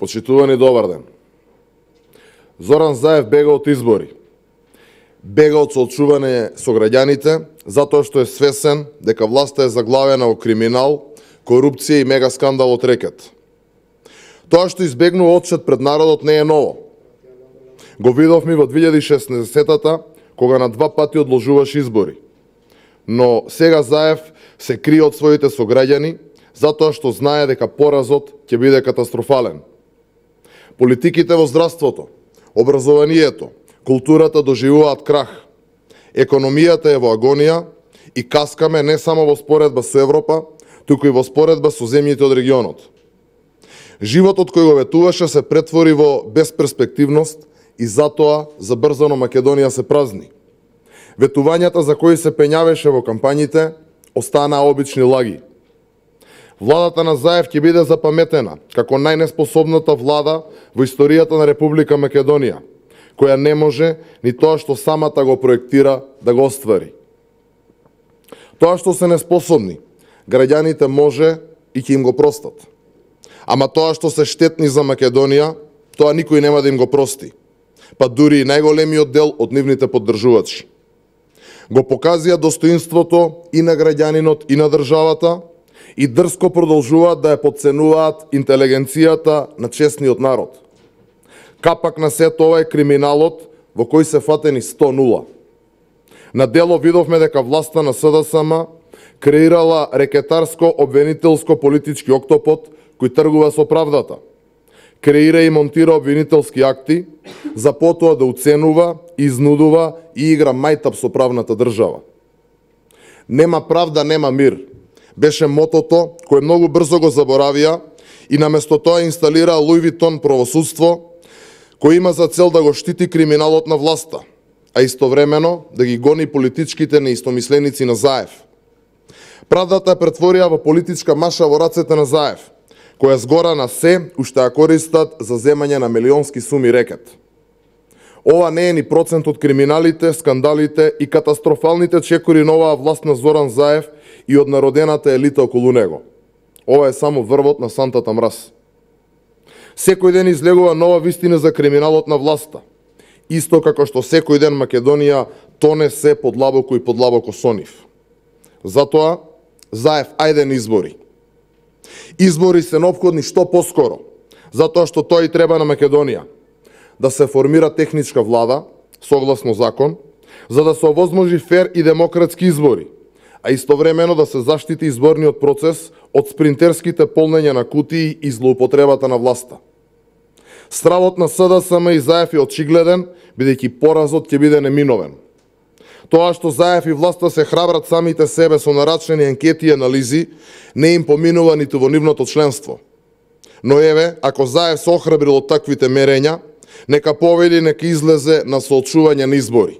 Почитувани, добар ден. Зоран Заев бега од избори. Бега од соочување со граѓаните, затоа што е свесен дека власта е заглавена во криминал, корупција и мега скандал од рекет. Тоа што избегнува отчет пред народот не е ново. Го видовме во 2016-та, кога на 2 пати одложуваш избори. Но сега Заев се крие од своите сограѓани, затоа што знае дека поразот ќе биде катастрофален. Политиките во здравството, образованието, културата доживуваат крах. Економијата е во агонија и каскаме не само во споредба со Европа, туку и во споредба со земјите од регионот. Животот кој го ветуваше се претвори во безперспективност и затоа забрзано Македонија се празни. Ветувањата за кои се пењавеше во кампањите останаа обични лаги. Владата на Заев ќе биде запаметена како најнеспособната влада во историјата на Република Македонија, која не може ни тоа што самата го проектира да го оствари. Тоа што се неспособни, граѓаните може и ќе им го простат. Ама тоа што се штетни за Македонија, тоа никој нема да им го прости, па дури и најголемиот дел од нивните поддржувачи. Го показија достоинството и на граѓанинот и на државата, и дрско продолжуваат да ја потценуваат интелигенцијата на честниот народ. Капак на сето ова е криминалот во кој се фатени 100-0. На дело видовме дека власта на СДСМ креирала рекетарско обвинителско политички октопод кој тргува со правдата. Креира и монтира обвинителски акти, за потоа да уценува, изнудува и игра мајтап со правната држава. Нема правда, нема мир. Беше мотото кое многу брзо го заборавија и наместо тоа инсталира Луи Витон правосудство, кој има за цел да го штити криминалот на власта, а истовремено да ги гони политичките неистомисленици на Заев. Правдата претворија во политичка маша во рацете на Заев, која згора на се уште ја користат за земање на милионски суми рекет. Ова не е ни процент од криминалите, скандалите и катастрофалните чекори на оваа власт на Зоран Заев и од народената елита околу него. Ова е само врвот на сантата мраз. Секој ден излегува нова вистина за криминалот на власта. Исто како што секој ден Македонија тоне се подлабоко и подлабоко со нив. Затоа, Заев, ајде на избори. Избори се неопходни што поскоро, затоа што тоа и треба на Македонија. Да се формира техничка влада, согласно закон, за да се овозможи фер и демократски избори, а истовремено да се заштити изборниот процес од спринтерските полнења на кутии и злоупотребата на власта. Стравот на СДСМ и Заев е очигледен, бидејќи поразот ќе биде неминовен. Тоа што Заев и власта се храбрат самите себе со нарачени анкети и анализи, не им поминува ниту во нивното членство. Но еве, ако Заев се охрабрил од таквите мерења, нека поведи, нека излезе на соочување на избори.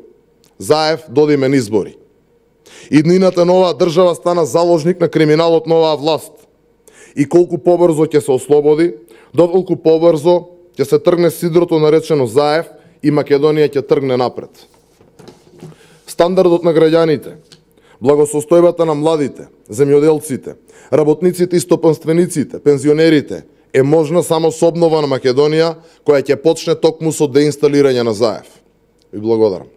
Заев, додиме на избори. Иднината на оваа држава стана заложник на криминалот на оваа власт. И колку побрзо ќе се ослободи, доколку побрзо ќе се тргне сидрото наречено Заев и Македонија ќе тргне напред. Стандардот на граѓаните, благосостојбата на младите, земјоделците, работниците и стопанствениците, пензионерите е можна само со обнова на Македонија, која ќе почне токму со деинсталирање на Заев. Ви благодарам.